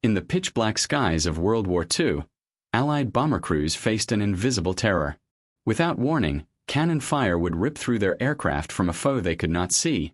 In the pitch-black skies of World War II, Allied bomber crews faced an invisible terror. Without warning, cannon fire would rip through their aircraft from a foe they could not see.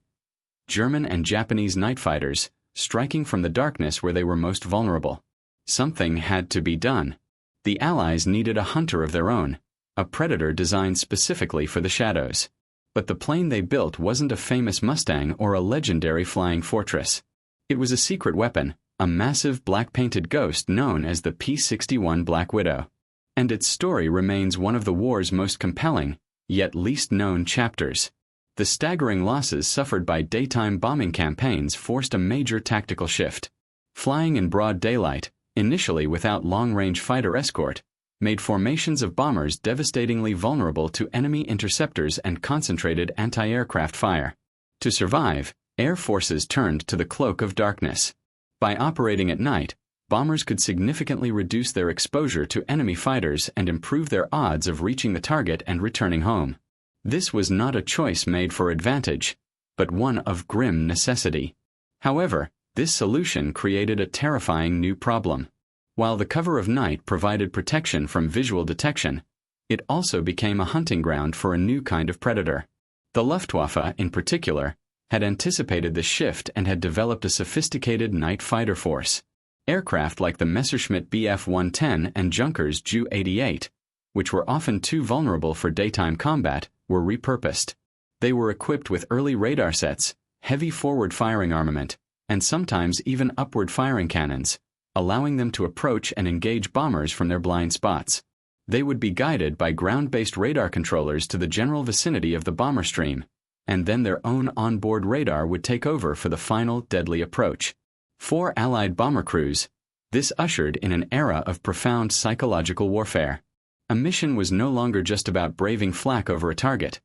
German and Japanese night fighters, striking from the darkness where they were most vulnerable. Something had to be done. The Allies needed a hunter of their own, a predator designed specifically for the shadows. But the plane they built wasn't a famous Mustang or a legendary flying fortress. It was a secret weapon, a massive black-painted ghost known as the P-61 Black Widow. And its story remains one of the war's most compelling, yet least-known chapters. The staggering losses suffered by daytime bombing campaigns forced a major tactical shift. Flying in broad daylight, initially without long-range fighter escort, made formations of bombers devastatingly vulnerable to enemy interceptors and concentrated anti-aircraft fire. To survive, air forces turned to the cloak of darkness. By operating at night, bombers could significantly reduce their exposure to enemy fighters and improve their odds of reaching the target and returning home. This was not a choice made for advantage, but one of grim necessity. However, this solution created a terrifying new problem. While the cover of night provided protection from visual detection, it also became a hunting ground for a new kind of predator. The Luftwaffe, in particular, had anticipated the shift and had developed a sophisticated night fighter force. Aircraft like the Messerschmitt Bf-110 and Junkers Ju-88, which were often too vulnerable for daytime combat, were repurposed. They were equipped with early radar sets, heavy forward-firing armament, and sometimes even upward-firing cannons, allowing them to approach and engage bombers from their blind spots. They would be guided by ground-based radar controllers to the general vicinity of the bomber stream, and then their own onboard radar would take over for the final deadly approach. For Allied bomber crews, this ushered in an era of profound psychological warfare. A mission was no longer just about braving flak over a target.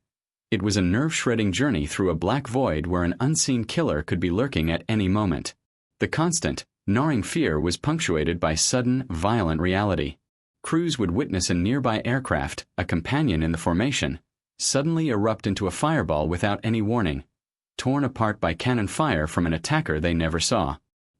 It was a nerve-shredding journey through a black void where an unseen killer could be lurking at any moment. The constant, gnawing fear was punctuated by sudden, violent reality. Crews would witness a nearby aircraft, a companion in the formation, suddenly erupt into a fireball without any warning, torn apart by cannon fire from an attacker they never saw.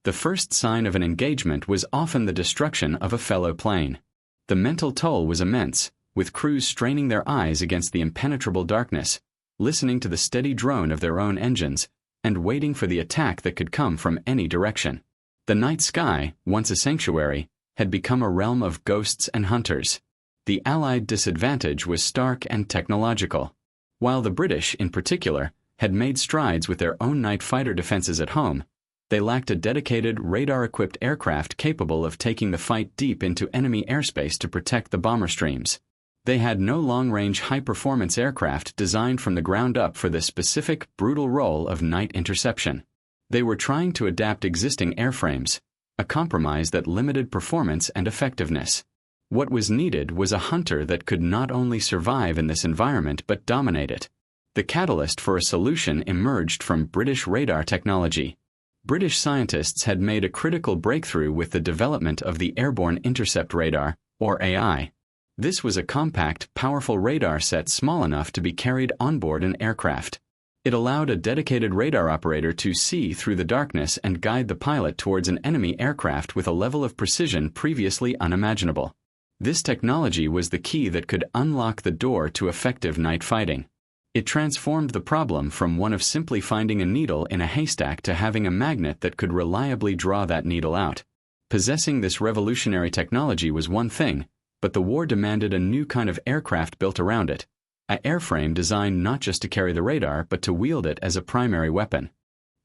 The first sign of an engagement was often the destruction of a fellow plane. The mental toll was immense, with crews straining their eyes against the impenetrable darkness, listening to the steady drone of their own engines, and waiting for the attack that could come from any direction. The night sky, once a sanctuary, had become a realm of ghosts and hunters. The Allied disadvantage was stark and technological. While the British, in particular, had made strides with their own night fighter defenses at home, they lacked a dedicated, radar-equipped aircraft capable of taking the fight deep into enemy airspace to protect the bomber streams. They had no long-range, high-performance aircraft designed from the ground up for the specific, brutal role of night interception. They were trying to adapt existing airframes, a compromise that limited performance and effectiveness. What was needed was a hunter that could not only survive in this environment but dominate it. The catalyst for a solution emerged from British radar technology. British scientists had made a critical breakthrough with the development of the Airborne Intercept Radar, or AI. This was a compact, powerful radar set small enough to be carried onboard an aircraft. It allowed a dedicated radar operator to see through the darkness and guide the pilot towards an enemy aircraft with a level of precision previously unimaginable. This technology was the key that could unlock the door to effective night fighting. It transformed the problem from one of simply finding a needle in a haystack to having a magnet that could reliably draw that needle out. Possessing this revolutionary technology was one thing, but the war demanded a new kind of aircraft built around it. An airframe designed not just to carry the radar but to wield it as a primary weapon.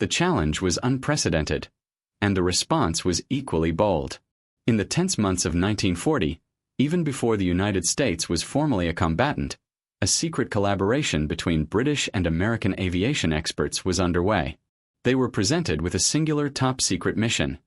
The challenge was unprecedented, and the response was equally bold. In the tense months of 1940, even before the United States was formally a combatant, a secret collaboration between British and American aviation experts was underway. They were presented with a singular top-secret mission: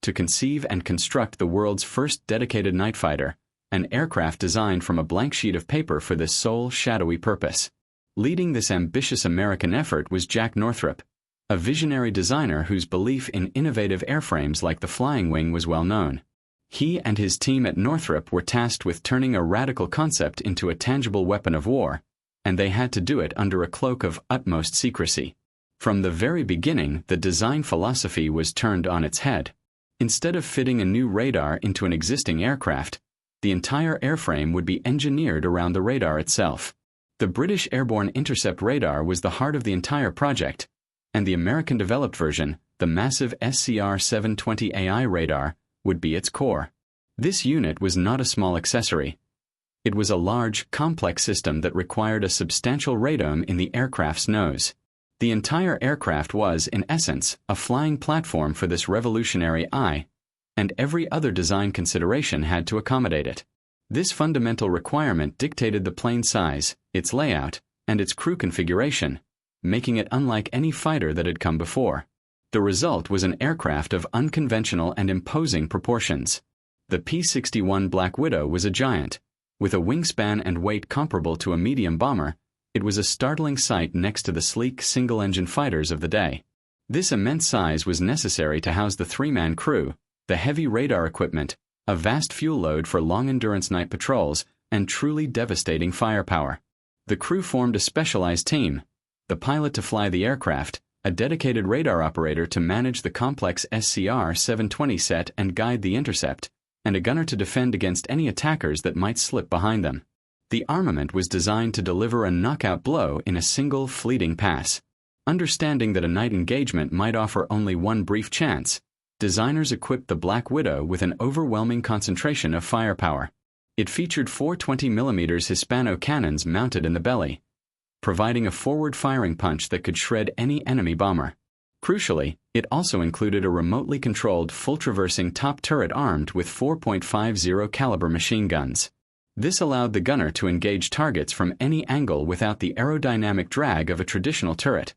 to conceive and construct the world's first dedicated night fighter, an aircraft designed from a blank sheet of paper for this sole, shadowy purpose. Leading this ambitious American effort was Jack Northrop, a visionary designer whose belief in innovative airframes like the flying wing was well known. He and his team at Northrop were tasked with turning a radical concept into a tangible weapon of war, and they had to do it under a cloak of utmost secrecy. From the very beginning, the design philosophy was turned on its head. Instead of fitting a new radar into an existing aircraft, the entire airframe would be engineered around the radar itself. The British Airborne Intercept Radar was the heart of the entire project, and the American-developed version, the massive SCR-720AI radar, would be its core. This unit was not a small accessory. It was a large, complex system that required a substantial radome in the aircraft's nose. The entire aircraft was, in essence, a flying platform for this revolutionary eye, and every other design consideration had to accommodate it. This fundamental requirement dictated the plane's size, its layout, and its crew configuration, making it unlike any fighter that had come before. The result was an aircraft of unconventional and imposing proportions. The P-61 Black Widow was a giant. With a wingspan and weight comparable to a medium bomber, it was a startling sight next to the sleek single-engine fighters of the day. This immense size was necessary to house the three-man crew, the heavy radar equipment, a vast fuel load for long-endurance night patrols, and truly devastating firepower. The crew formed a specialized team: the pilot to fly the aircraft, a dedicated radar operator to manage the complex SCR-720 set and guide the intercept, and a gunner to defend against any attackers that might slip behind them. The armament was designed to deliver a knockout blow in a single fleeting pass. Understanding that a night engagement might offer only one brief chance, designers equipped the Black Widow with an overwhelming concentration of firepower. It featured four 20mm Hispano cannons mounted in the belly, providing a forward-firing punch that could shred any enemy bomber. Crucially, it also included a remotely controlled full-traversing top turret armed with 4.50 caliber machine guns. This allowed the gunner to engage targets from any angle without the aerodynamic drag of a traditional turret,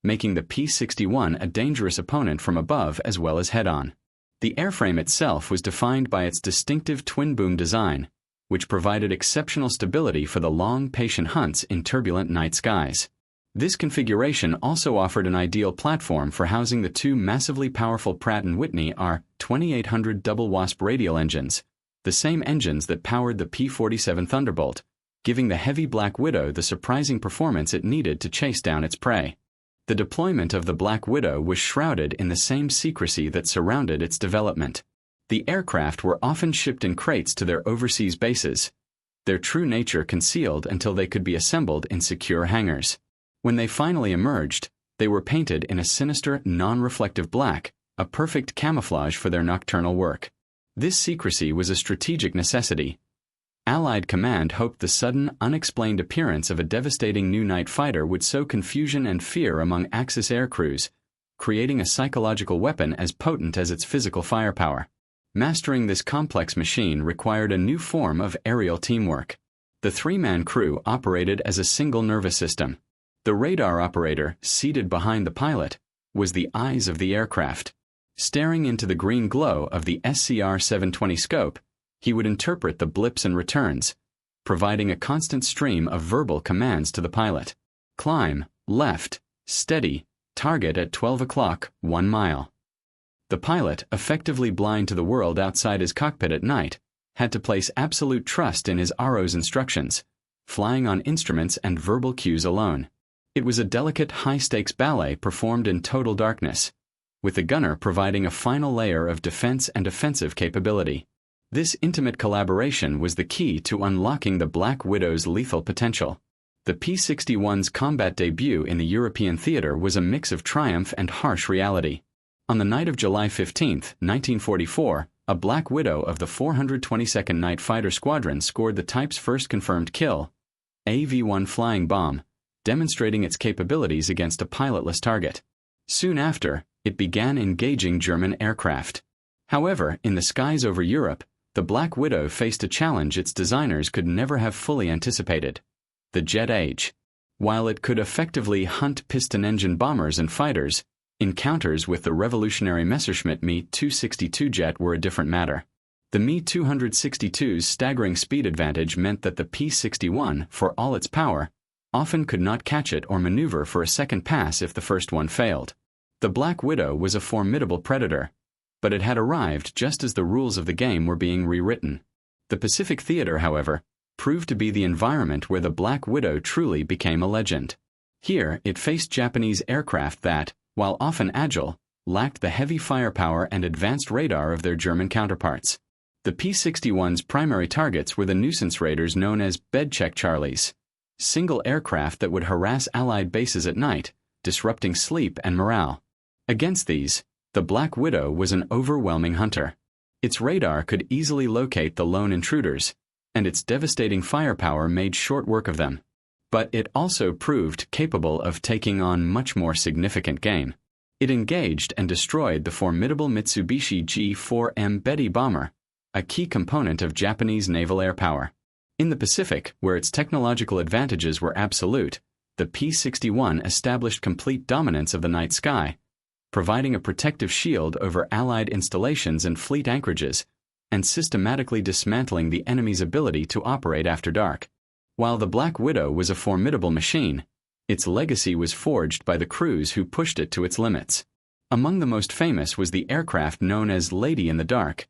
making the P-61 a dangerous opponent from above as well as head-on. The airframe itself was defined by its distinctive twin-boom design, which provided exceptional stability for the long, patient hunts in turbulent night skies. This configuration also offered an ideal platform for housing the two massively powerful Pratt & Whitney R-2800 double Wasp radial engines, the same engines that powered the P-47 Thunderbolt, giving the heavy Black Widow the surprising performance it needed to chase down its prey. The deployment of the Black Widow was shrouded in the same secrecy that surrounded its development. The aircraft were often shipped in crates to their overseas bases, their true nature concealed until they could be assembled in secure hangars. When they finally emerged, they were painted in a sinister, non-reflective black, a perfect camouflage for their nocturnal work. This secrecy was a strategic necessity. Allied command hoped the sudden, unexplained appearance of a devastating new night fighter would sow confusion and fear among Axis air crews, creating a psychological weapon as potent as its physical firepower. Mastering this complex machine required a new form of aerial teamwork. The three-man crew operated as a single nervous system. The radar operator, seated behind the pilot, was the eyes of the aircraft. Staring into the green glow of the SCR-720 scope, he would interpret the blips and returns, providing a constant stream of verbal commands to the pilot. Climb, left, steady, target at 12 o'clock, 1 mile. The pilot, effectively blind to the world outside his cockpit at night, had to place absolute trust in his RO's instructions, flying on instruments and verbal cues alone. It was a delicate, high-stakes ballet performed in total darkness, with the gunner providing a final layer of defense and offensive capability. This intimate collaboration was the key to unlocking the Black Widow's lethal potential. The P-61's combat debut in the European theater was a mix of triumph and harsh reality. On the night of July 15, 1944, a Black Widow of the 422nd Night Fighter Squadron scored the type's first confirmed kill, a V-1 flying bomb, demonstrating its capabilities against a pilotless target. Soon after, it began engaging German aircraft. However, in the skies over Europe, the Black Widow faced a challenge its designers could never have fully anticipated: the jet age. While it could effectively hunt piston-engine bombers and fighters, encounters with the revolutionary Messerschmitt Me-262 jet were a different matter. The Me-262's staggering speed advantage meant that the P-61, for all its power, often could not catch it or maneuver for a second pass if the first one failed. The Black Widow was a formidable predator, but it had arrived just as the rules of the game were being rewritten. The Pacific Theater, however, proved to be the environment where the Black Widow truly became a legend. Here, it faced Japanese aircraft that, while often agile, lacked the heavy firepower and advanced radar of their German counterparts. The P-61's primary targets were the nuisance raiders known as bed-check Charlies, single aircraft that would harass Allied bases at night, disrupting sleep and morale. Against these, the Black Widow was an overwhelming hunter. Its radar could easily locate the lone intruders, and its devastating firepower made short work of them. But it also proved capable of taking on much more significant game. It engaged and destroyed the formidable Mitsubishi G-4M Betty bomber, a key component of Japanese naval air power. In the Pacific, where its technological advantages were absolute, the P-61 established complete dominance of the night sky, providing a protective shield over Allied installations and fleet anchorages, and systematically dismantling the enemy's ability to operate after dark. While the Black Widow was a formidable machine, its legacy was forged by the crews who pushed it to its limits. Among the most famous was the aircraft known as Lady in the Dark,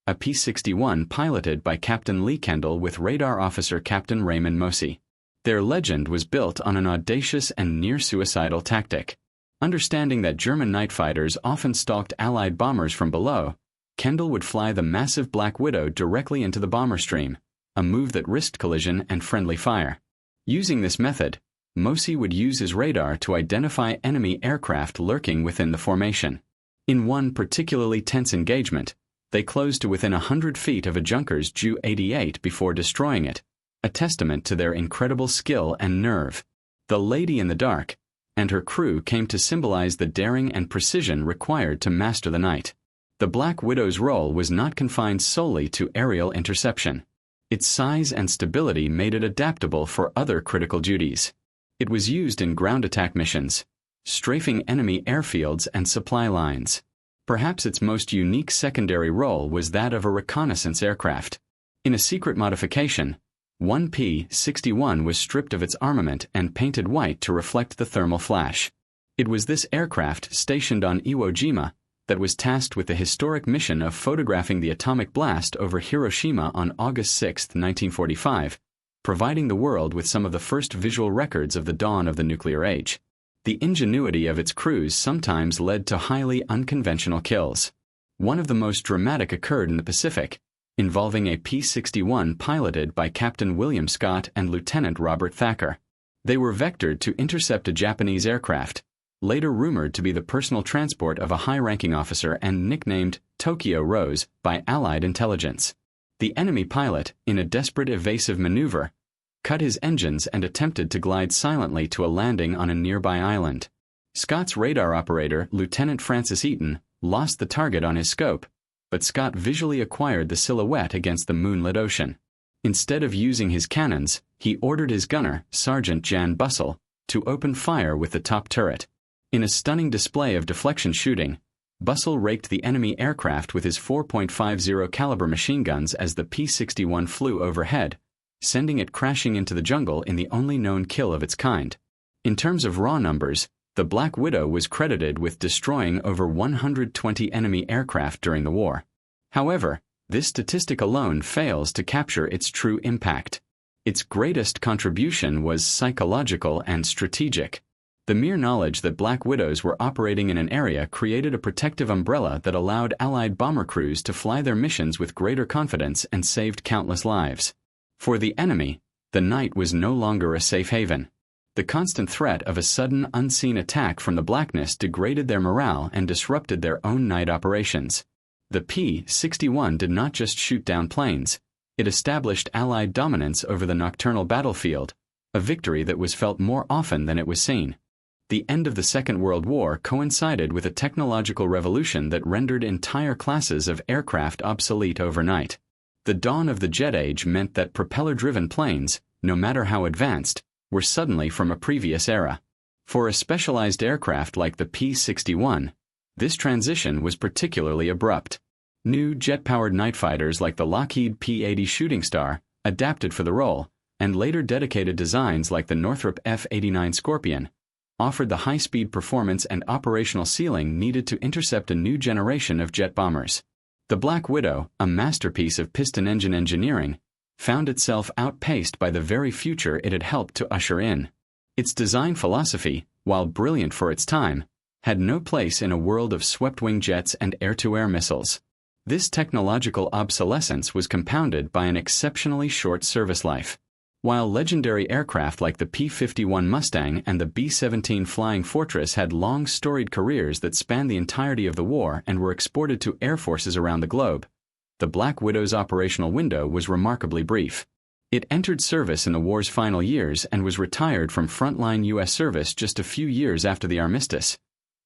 a P-61 piloted by Captain Lee Kendall with radar officer Captain Raymond Mosey. Their legend was built on an audacious and near-suicidal tactic. Understanding that German night fighters often stalked Allied bombers from below, Kendall would fly the massive Black Widow directly into the bomber stream, a move that risked collision and friendly fire. Using this method, Mosey would use his radar to identify enemy aircraft lurking within the formation. In one particularly tense engagement, they closed to within 100 feet of a Junkers Ju-88 before destroying it, a testament to their incredible skill and nerve. The Lady in the Dark and her crew came to symbolize the daring and precision required to master the night. The Black Widow's role was not confined solely to aerial interception. Its size and stability made it adaptable for other critical duties. It was used in ground attack missions, strafing enemy airfields and supply lines. Perhaps its most unique secondary role was that of a reconnaissance aircraft. In a secret modification, one P-61 was stripped of its armament and painted white to reflect the thermal flash. It was this aircraft, stationed on Iwo Jima, that was tasked with the historic mission of photographing the atomic blast over Hiroshima on August 6, 1945, providing the world with some of the first visual records of the dawn of the nuclear age. The ingenuity of its crews sometimes led to highly unconventional kills. One of the most dramatic occurred in the Pacific, involving a P-61 piloted by Captain William Scott and Lieutenant Robert Thacker. They were vectored to intercept a Japanese aircraft, later rumored to be the personal transport of a high-ranking officer and nicknamed Tokyo Rose by Allied intelligence. The enemy pilot, in a desperate evasive maneuver, cut his engines and attempted to glide silently to a landing on a nearby island. Scott's radar operator, Lieutenant Francis Eaton, lost the target on his scope, but Scott visually acquired the silhouette against the moonlit ocean. Instead of using his cannons, he ordered his gunner, Sergeant Jan Bussell, to open fire with the top turret. In a stunning display of deflection shooting, Bussell raked the enemy aircraft with his 4.50 caliber machine guns as the P-61 flew overhead, sending it crashing into the jungle in the only known kill of its kind. In terms of raw numbers, the Black Widow was credited with destroying over 120 enemy aircraft during the war. However, this statistic alone fails to capture its true impact. Its greatest contribution was psychological and strategic. The mere knowledge that Black Widows were operating in an area created a protective umbrella that allowed Allied bomber crews to fly their missions with greater confidence and saved countless lives. For the enemy, the night was no longer a safe haven. The constant threat of a sudden, unseen attack from the blackness degraded their morale and disrupted their own night operations. The P-61 did not just shoot down planes. It established Allied dominance over the nocturnal battlefield, a victory that was felt more often than it was seen. The end of the Second World War coincided with a technological revolution that rendered entire classes of aircraft obsolete overnight. The dawn of the jet age meant that propeller-driven planes, no matter how advanced, were suddenly from a previous era. For a specialized aircraft like the P-61, this transition was particularly abrupt. New jet-powered night fighters like the Lockheed P-80 Shooting Star, adapted for the role, and later dedicated designs like the Northrop F-89 Scorpion, offered the high-speed performance and operational ceiling needed to intercept a new generation of jet bombers. The Black Widow, a masterpiece of piston engine engineering, found itself outpaced by the very future it had helped to usher in. Its design philosophy, while brilliant for its time, had no place in a world of swept-wing jets and air-to-air missiles. This technological obsolescence was compounded by an exceptionally short service life. While legendary aircraft like the P-51 Mustang and the B-17 Flying Fortress had long storied careers that spanned the entirety of the war and were exported to air forces around the globe, the Black Widow's operational window was remarkably brief. It entered service in the war's final years and was retired from frontline U.S. service just a few years after the armistice,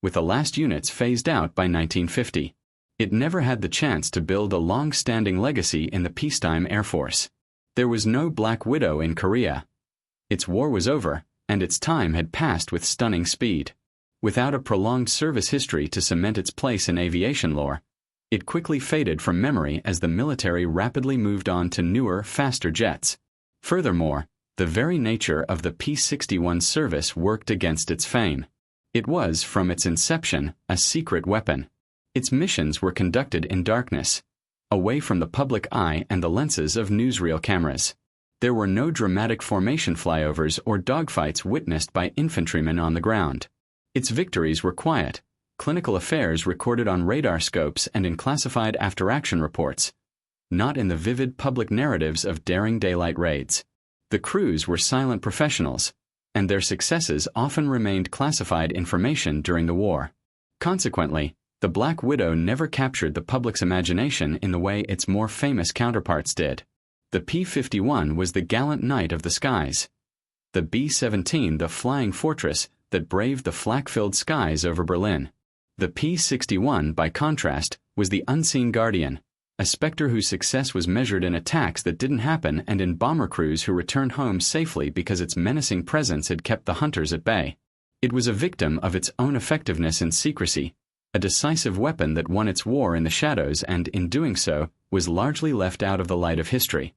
with the last units phased out by 1950. It never had the chance to build a long-standing legacy in the peacetime Air Force. There was no Black Widow in Korea. Its war was over, and its time had passed with stunning speed. Without a prolonged service history to cement its place in aviation lore, it quickly faded from memory as the military rapidly moved on to newer, faster jets. Furthermore, the very nature of the P-61 service worked against its fame. It was, from its inception, a secret weapon. Its missions were conducted in darkness, away from the public eye and the lenses of newsreel cameras. There were no dramatic formation flyovers or dogfights witnessed by infantrymen on the ground. Its victories were quiet, clinical affairs recorded on radar scopes and in classified after-action reports, not in the vivid public narratives of daring daylight raids. The crews were silent professionals, and their successes often remained classified information during the war. Consequently, the Black Widow never captured the public's imagination in the way its more famous counterparts did. The P-51 was the gallant knight of the skies. The B-17 the flying fortress that braved the flak-filled skies over Berlin. The P-61, by contrast, was the unseen guardian, a specter whose success was measured in attacks that didn't happen and in bomber crews who returned home safely because its menacing presence had kept the hunters at bay. It was a victim of its own effectiveness and secrecy, a decisive weapon that won its war in the shadows and, in doing so, was largely left out of the light of history.